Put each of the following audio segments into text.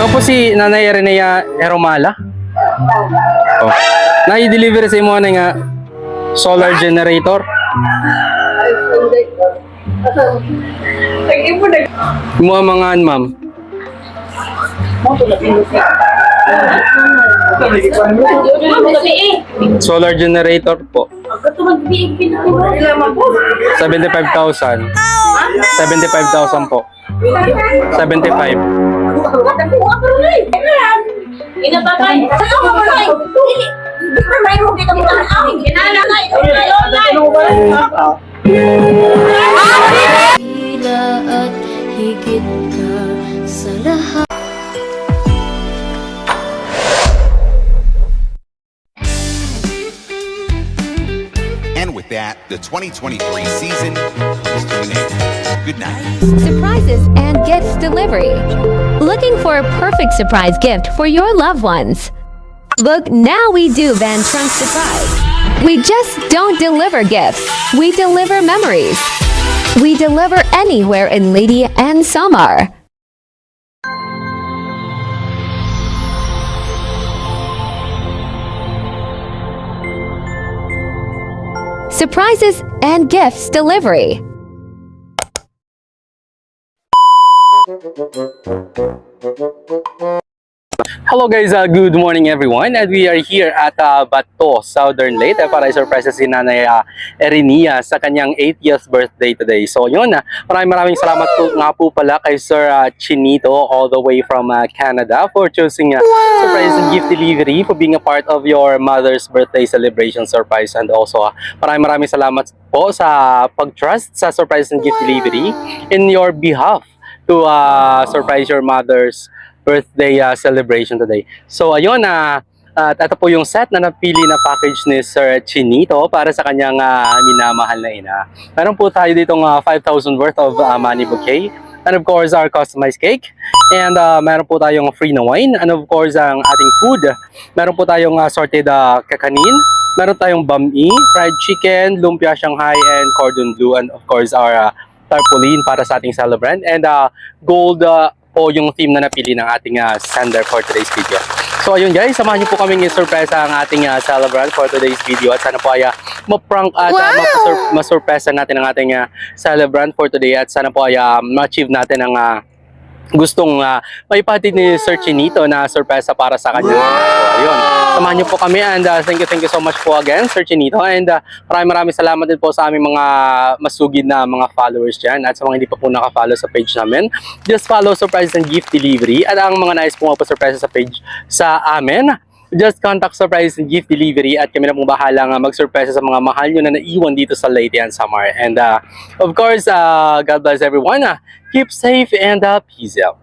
Ikaw po si Nanay Erenea Heromala? Oh. Na-deliver sa imo na nga solar generator? Imo amangan, ma'am. Solar generator po. 75,000. 75,000 po. 75. At higit ka sa lahat. And with that, the 2023 season is to an end. Good night. Surprises and gifts delivery. Looking for a perfect surprise gift for your loved ones? Look, now we do Van Trunk Surprise. We just don't deliver gifts, we deliver memories. We deliver anywhere in Lady and Samar. Surprises and gifts delivery. Hello guys, good morning everyone, and we are here at Bato, Southern Leyte para i-surprise si Nanay Erenea sa kanyang 80th birthday today. So yun, maraming salamat po nga po pala kay Sir Chinito all the way from Canada for choosing surprise and gift delivery, for being a part of your mother's birthday celebration surprise, and also maraming salamat po sa pag-trust sa surprise and gift delivery in your behalf to surprise your mother's birthday celebration today. So ayun, at ito po yung set na napili na package ni Sir Chinito para sa kanyang minamahal na ina. Meron po tayo ditong 5,000 worth of money bouquet, and of course our customized cake, and meron po tayong free na wine, and of course ang ating food. Meron po tayong assorted kakanin, meron tayong bami, fried chicken, lumpia Shanghai, and cordon bleu, and of course our tarpaulin para sa ating celebrant, and gold po yung theme na napili ng ating sender for today's video. So ayun guys, samahan niyo po kaming i-surprise ang ating celebrant for today's video, at sana po ay ma-prank at ma-surprise natin ang ating celebrant for today, at sana po ay ma-achieve natin ang gustong maipatid ni Sir Chinito na surpresa para sa kanya. So ayun, samahan niyo po kami, and thank you so much po again Sir Chinito, and maraming salamat din po sa aming mga masugid na mga followers dyan, at sa mga hindi pa po naka-follow sa page namin, just follow Surprise and Gift Delivery, at ang mga nais po surprise sa page sa amin, just contact Surprise and Gift Delivery, at kami na pong bahala mag-surprise sa mga mahal nyo na naiwan dito sa Leyte and Samar. And of course, God bless everyone. Keep safe and peace out.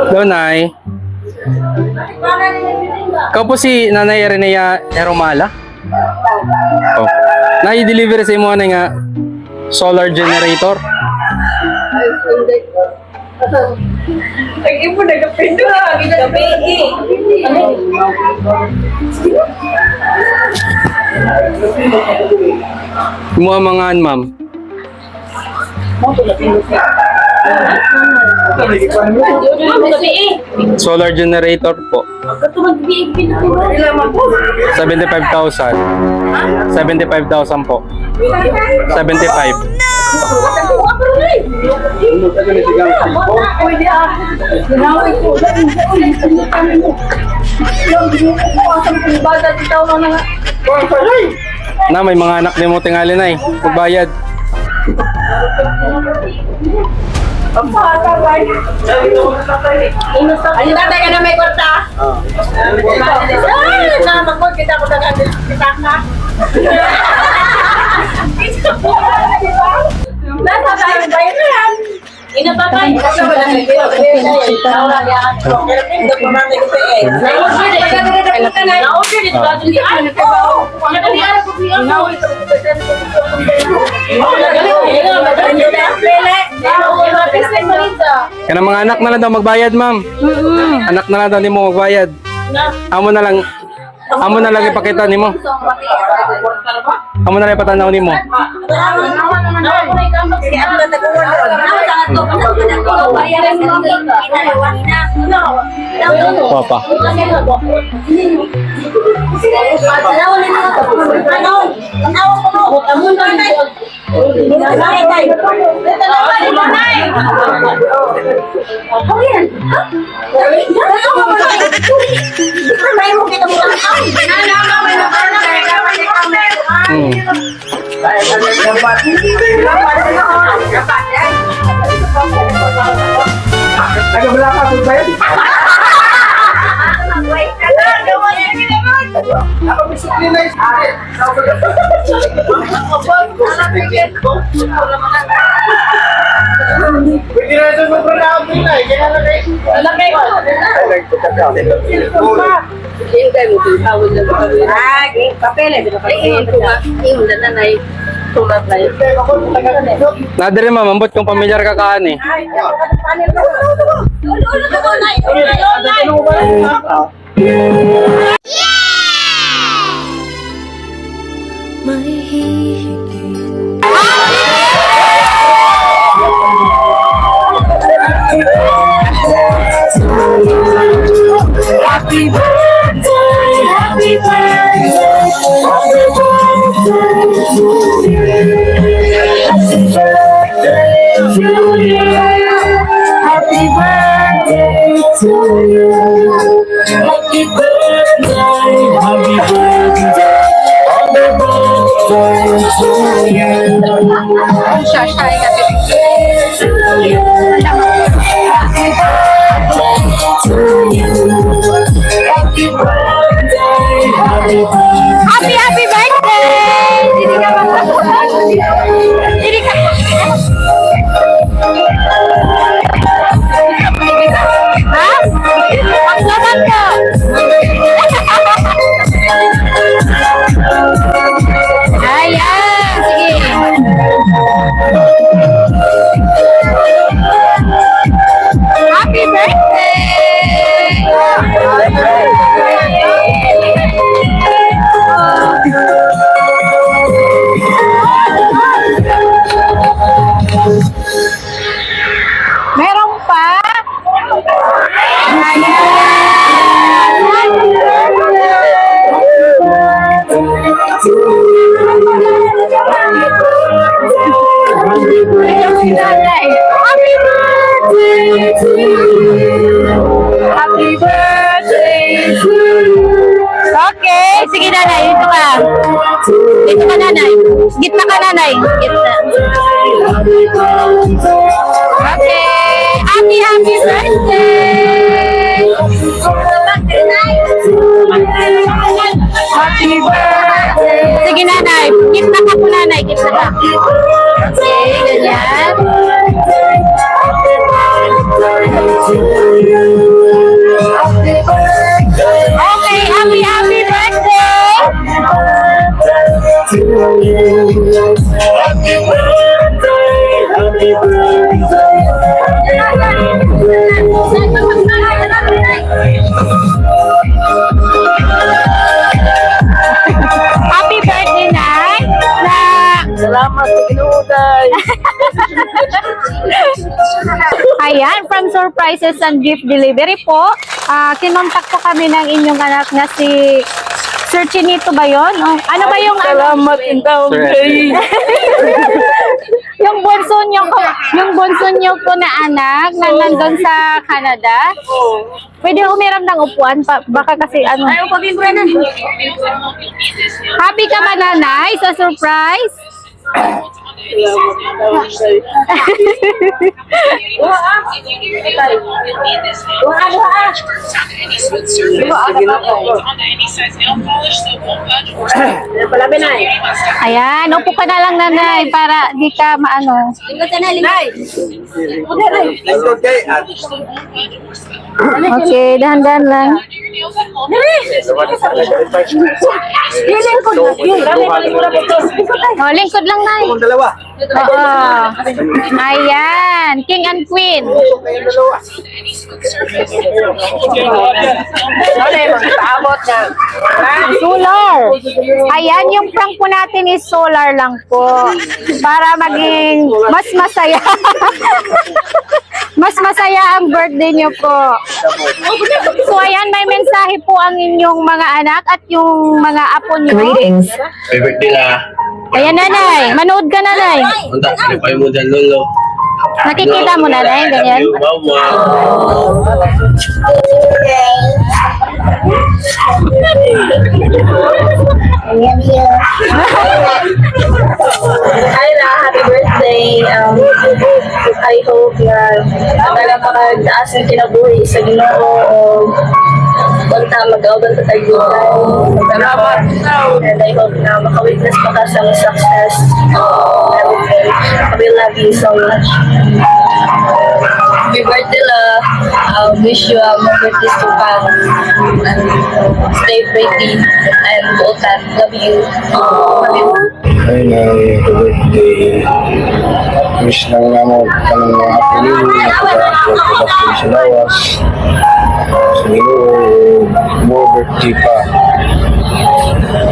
Hello, Nay. Ikaw po si Nanay Erenea Heromala? Oh. Na-deliver sa imo na nga solar generator? Lagi mo nagapito ha, gabi. Imo amangan, ma'am. Solar generator po. 75,000. 75,000 po. 75. Na, may mga anak din mo tingali na magbayad. Ay, tatay ka na may kwarta. Ay, namakot kita ko na kita ka. Nasa tayo ba yan? Inapatay. Kanang mga anak na lang daw magbayad, ma'am. Anak na lang daw nimo magbayad. Amo na lang ipakita nimo. Amo na lang ipatanaw nimo. Papa. Nadiri ma'am, ambot kung pamilyar ka kaan eh. May hihigit Happy birthday, happy birthday, happy birthday to you. Happy birthday to you. Happy birthday, happy birthday, happy birthday to you. To you. Happy birthday to you. Happy birthday, happy birthday. Happy birthday! Hindi ka Hindi ka Ha? Paglaban ka! Ayan! Sige! Happy Meron pa? Happy birthday to you. Happy birthday to you. Okay, sige nanay, dito ka. Dito ka nanay. Gitna ka nanay. Gitna. Okay, happy birthday. Happy birthday. Sige nanay, gitna ka po nanay, gitna ka. Okay, ganyan. Okay, happy birthday. Happy birthday, Nay. Salamat sa kinuuday. Ayan, from Surprises and Gift Delivery po. Kinontak po kami ng inyong anak na si Sir Chinito ba yun? Oh, ano ba yung Salamat in taong day. yung bunso nyo po na anak na nandun sa Canada? Pwede umiram ng upuan pa, baka kasi ano. Ayaw pa na. Happy ka ba nanay sa surprise? Ayan, upo ka na lang nanay para di ka maano. Okay, dahan-dahan lang. Oh, lingkod lang, Nay. Oo. Ayan. King and Queen. Solar. Ayan, yung prank po natin is solar lang po. Para maging mas masaya. Mas masaya ang birthday niyo po. So ayan, may mensahe po ang inyong mga anak at yung mga apo niyo. Greetings. Favorite nila. Ayan, Nanay. Manood ka, Nanay. Unta, sinipay mo dyan, Lolo. Nakikita mo, Nanay. Ganyan. Love you, Mama. Ayla, happy birthday. I hope na talagang ang kinabuhi sa Ginoo o punta mag-auban sa tagulan. Salamat. And I hope na maka-witness pa ka sa success. Everything. We love you so much. Happy birthday, love. I wish you more birthdays to come. And stay pretty. And all that. Love you. Ay na, happy birthday. Wish lang nga mo kanang mga pilihan na pagkakapag sa lawas. Siguro, more birthday pa.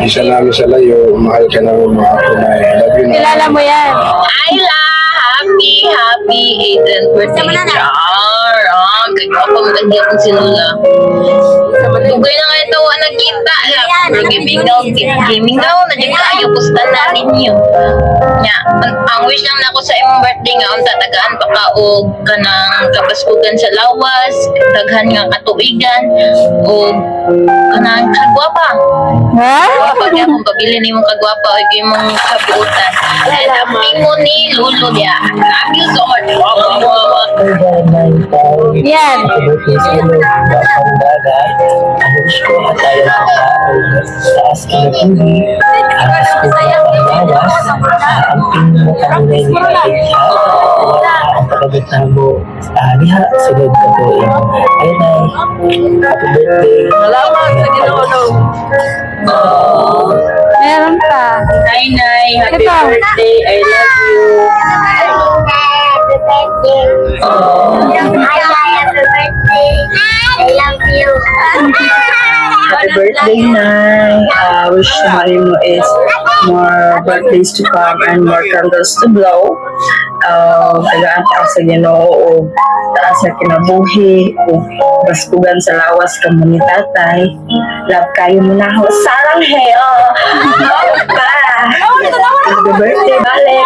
Isa namin sa layo, mahal ka namin mga tunay. Love you na. Kilala mo yan. Ayla, happy 18th birthday. Char, kagwapa mo nagyan ko si Lola. Tugay na nga ito, nakita. Gaming daw, nandiyan kayo, pusta na ninyo. Nya, ang wish lang na ako sa imong birthday nga, ang tatagaan pa ka o kanang kapaskugan sa lawas, daghan nga katuigan, o kanang kagwapa. Ha? Kapag akong pabili ni mong kagwapa o imong kabuutan. And happy mo ni Lolo niya. Love you so much. Yan. Salamat sa Ginoo. Meron pa. Hi, Nay. Happy Ito. birthday. I love you. Happy birthday, Nay. Wish mo is more birthdays to come and more candles to blow. Tagaan taas sa Ginoo o taas sa kinabuhi o baskugan sa lawas ka mo ni tatay. Love kayo mo na ako. Sarang heo! Pa! Happy birthday, balik!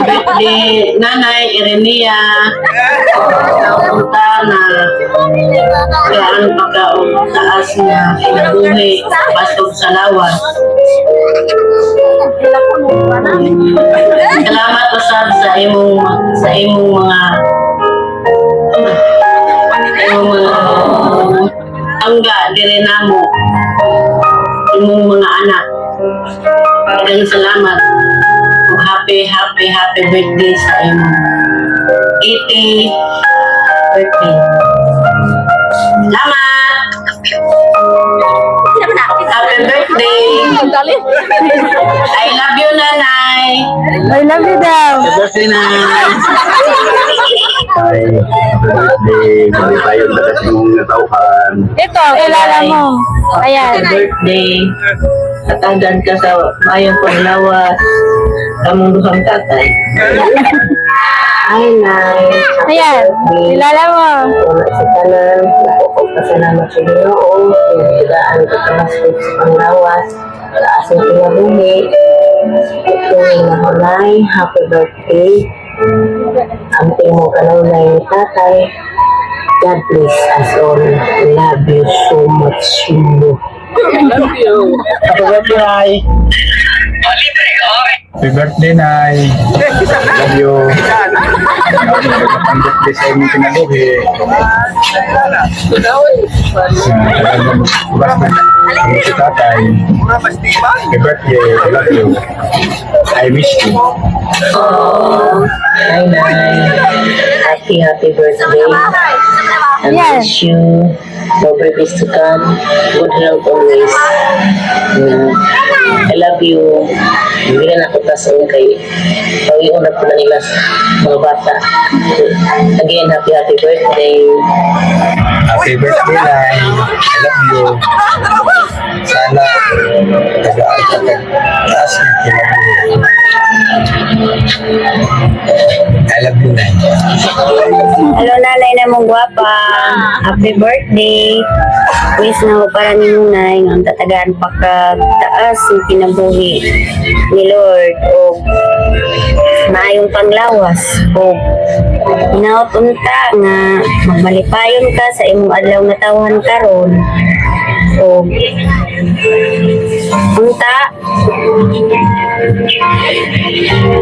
Birthday, Nanay Irenia. Punta na kayaan pa ka o taas na kinabuhi pasok sa lawas. Salamat usab sa imong mga tangga dire namo imong mga anak. Daghang salamat. Happy birthday sa imong 80th birthday. Salamat! Happy birthday! I love you, Nanay! I love you daw. Happy birthday, Nanay! Ay, happy birthday. Bali tayo na kasi mong natauhan. Ito, kilala mo. Ayan. Happy birthday! Katanggan ka sa mayong panglawas. Kamong duhang tatay. Hi, Nay! Ayan. Kilala mo. Wala sa tanan, pasalamat sa Ginoo, pinagaan ko sa masjid sa panglawas, taas ang kinabuhi. Ito na Nay, happy birthday. Amping mo ka na ni tatay. God bless us all. Love you so much. Happy birthday, Nay. Happy birthday, Nay. Love you. Ang birthday sa inyong kinabuhi. Si tatay. Happy birthday. I love you. I miss you. Hi, Nay. Happy birthday. I Yes. wish you more birthdays to come. Good health always. I love you. Hindi na ako tasoon kay pawiun na pala nila sa mga bata. Again, happy birthday. Happy birthday, Nay. I love you. Sana tagaan ka ka. Taas ng kinabuhi. I love you, Nay. Hello, nanay na mong gwapa. Happy birthday. Wish na ko para ni Nunay ang tatagaan pa ka taas ng kinabuhi ni Lord o maayong panglawas o hinaot unta nga magmalipayon ka sa imong adlaw nga tawhan karon o unta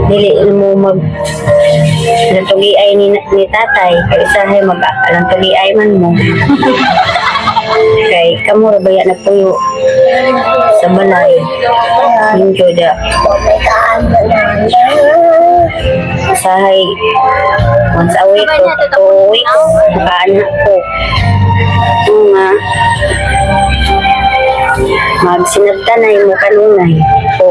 dili mo mag natugiay ni tatay kay usahay mag-alang tugiay man mo kay kamo ra baya nagpuyo sa balay enjoy da usahay once a week o 2 weeks makaanak ko nga magsinagtanay mo kanunay o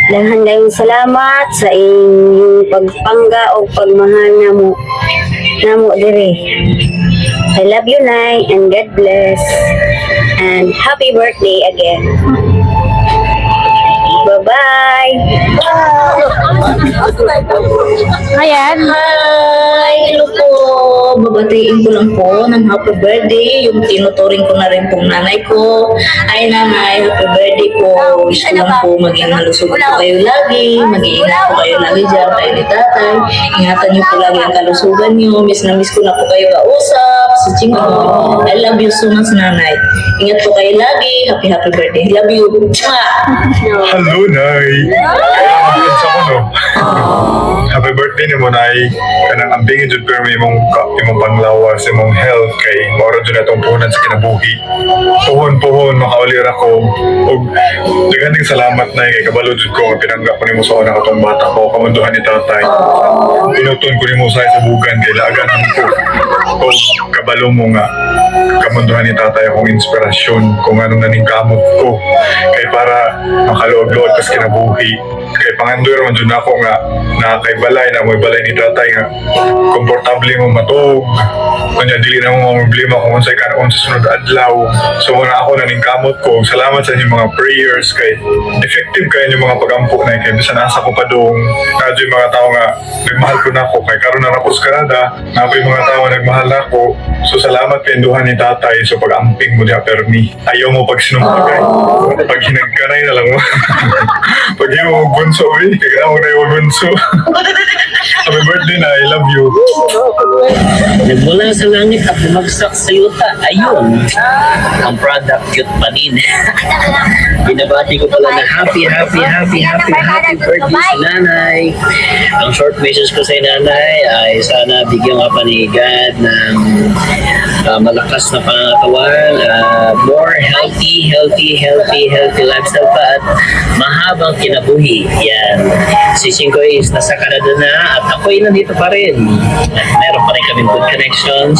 daghan kayong salamat sa inyong pagpangga o pagmahal namo dire. I love you, Nay, and God bless. And happy birthday again. Bye-bye. Ayan. Hi! Hello po! Babatiin ko lang po ng happy birthday. Yung tinuturing ko na rin pong nanay ko. Ay nanay, happy birthday po. Wish ko lang po maging malusog po kayo lagi. Mag-iingat po kayo lagi dyan kayo ni tatay. Ingatan niyo po lagi ang kalusugan niyo. Miss na miss ko na po kayo kausap. Si Chingo. I love you so much, nanay. Ingat po kayo lagi. Happy birthday. Love you. Mwah! Hello, Nay. Sa ko, no? Happy birthday ni mo, Nay. Kanang ambingin dyan pero may imong panglawas, imong health kay maura dyan itong puhunan sa kinabuhi. Puhon, makaulir ako. O, daganding salamat, Nay, kay kabalo dyan ko. Pinanggap ko ni mo sa una katong bata ko. Kamanduhan ni tatay. Pinuton ko ni mo sa bugan kay laganan ko. O, kabalo mo nga. Kamanduhan ni tatay akong inspirasyon kung anong naning kamot ko. Kay para makaluwag-luwag kas kinabuhi. Kay pangandoy raman dyan ako nga na kay balay na may balay ni tatay nga komportable mo matog. Kanya dili na mo problema kung unsay ka na sa sunod adlaw. So muna ako naning kamot ko. Salamat sa inyong mga prayers kay effective kayo yung mga pagampo na kay bisan nasa ko pa doon. Nadyo yung mga tao nga nagmahal ko na ako kay karon na ako sa Canada. Napo yung mga tao nagmahal na ako. So salamat kay induhan ni tatay. So pag-amping mo niya permi. Ayaw mo pag sinumpagay. Pag hinagkanay na lang mo. Pag yung bunso eh. Kaya mo na yung bunso. Happy birthday na. I love you. Nagmula sa langit at bumagsak sa yuta. Ayun. Ang product cute pa din. Binabati ko pala na happy birthday si nanay. Ang short message ko sa nanay ay sana bigyan ka pa ni God ng malakas na pangangatawan, more healthy lifestyle pa at mahabang kinabuhi. Yan. Si Cinco is nasa Canada na at ako'y nandito pa rin. Meron pa rin kami good connections.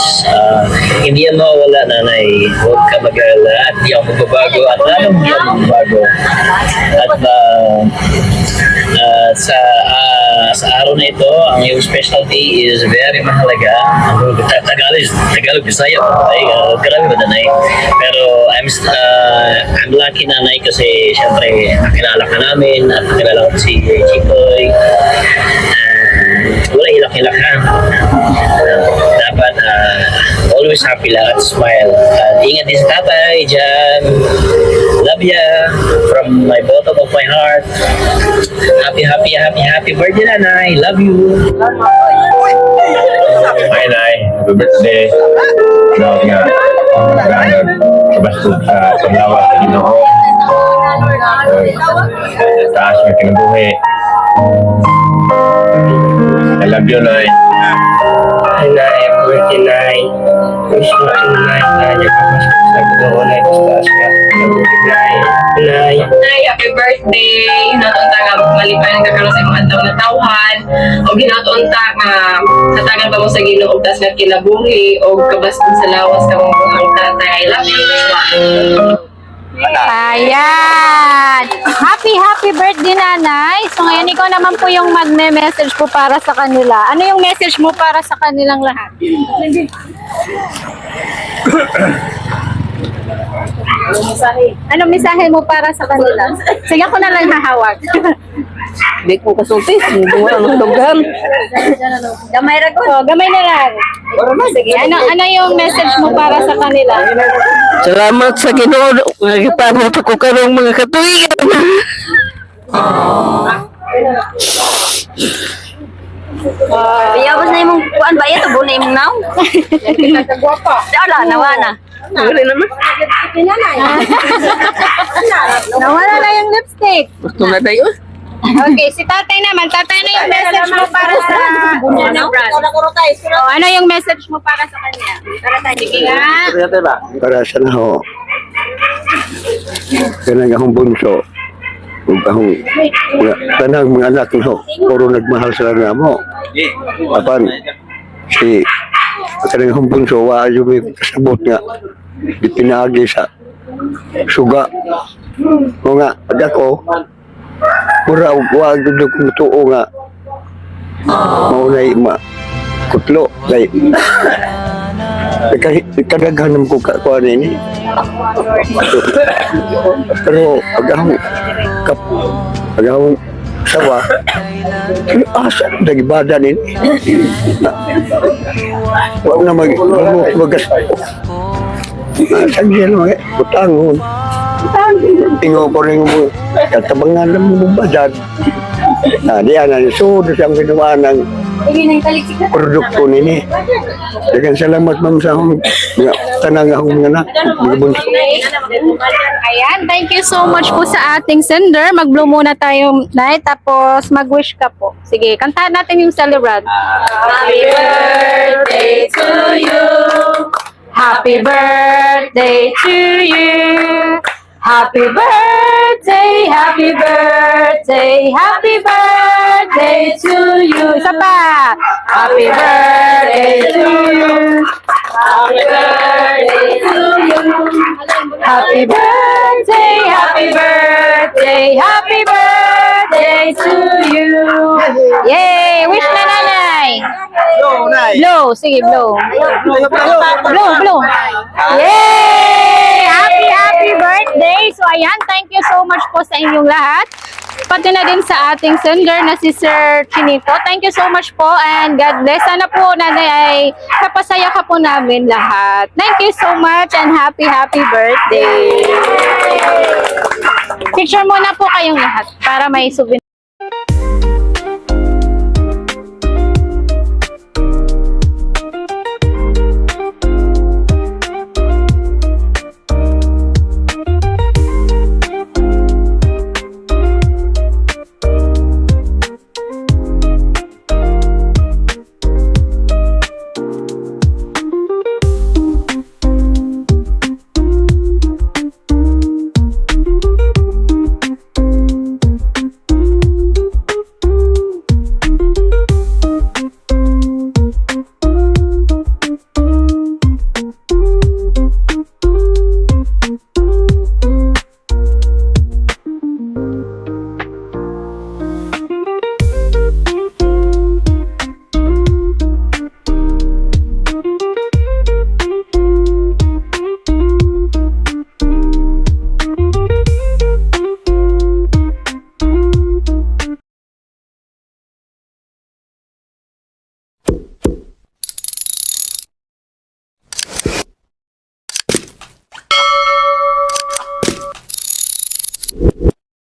Hindi yan mawawala, nanay. Huwag ka mag-alala at di ako magbabago at lalong di ako magbabago. At sa araw na ito, ang iyong specialty is very mahalaga. Tagalog, Bisaya. Grabe ba, nanay? Pero I'm lucky, nanay, kasi syempre nakilala ka namin at nakilala ko si Chikoy. Wala hilak-hilak ha. Dapat always happy lang at smile. Ingat din sa tatay dyan. Love ya from my bottom of my heart. Happy birthday, nanay. Love you. Hi, Nay. Happy birthday. Salamat nga. Basta sa lawas sa Ginoo. Taas mo kinabuhi. I love you, Nay. Ay, Nay, birthday, Nay. Wish mo ang Nay na niya pamasok sa buong Nay. Taas ka. Kinabuhi, Nay. Nay. Nay, happy birthday! Natunta nga malipan ka karon sa imong adlaw na tawhan. O ginatunta nga sa tangan pa mo sa Ginoo tas nga kinabuhi o kabaston sa lawas ka mong buhang tatay. I love you. Ayan! Happy birthday, nanay! So ngayon, ikaw naman po yung magme-message po para sa kanila. Ano yung message mo para sa kanilang lahat? Ano mensahe mo para sa kanila? Sige, ako na lang hahawag. Di ko kasultis, hindi mo lang nagdugan. Gamay ra ko. Gamay na lang. Sige, ano yung message mo para sa kanila? Salamat sa Ginoo, nagipamot ako karong mga katuigan. Biyabas na yung kuan ba ito? Buna yung naw? Wala, nawa na. Wala naman. Nawala na yung lipstick. Gusto na tayo. Okay, si tatay naman. Tatay na yung message mo para sa ano yung message mo para sa kanya? Para tayo. Sige nga. Para sa naho. Kanang akong bunso. Ug akong tanang mga anak ko puro nagmahal sila nga mo. Apan si kanang akong bunso wa ayo may kasabot nga dipinagi sa suga. O nga pag ako pura wa gud ko tuo nga maunay kutlo kay kadaghanan ko kuan ini. Pero agahong sawa asa nagibada ni wala na magas sagyan mo butangon tingo ko rin mo katabangan ng mga badad diyan na so siyang ginawa ng produkto nini. Dagan salamat ma'am sa akong tanang akong anak. Ayan, thank you so much po sa ating sender. Mag-blow muna tayo, Nay, tapos mag-wish ka po. Sige, kantahan natin yung celebrant. Happy birthday to you. Happy birthday to you. Happy birthday, happy birthday, happy birthday to you. Isa pa. Happy birthday to you. Happy birthday to you. Happy birthday, happy birthday, happy birthday to you. Yay! Wish na nanay. Blow, sige, blow. Blow. Yay! Happy birthday! So ayan, thank you so much po sa inyong lahat. Pati na din sa ating sender na si Sir Chinito. Thank you so much po and God bless. Sana po nanay ay kapasaya ka po namin lahat. Thank you so much and happy birthday! Picture muna po kayong lahat para may souvenir.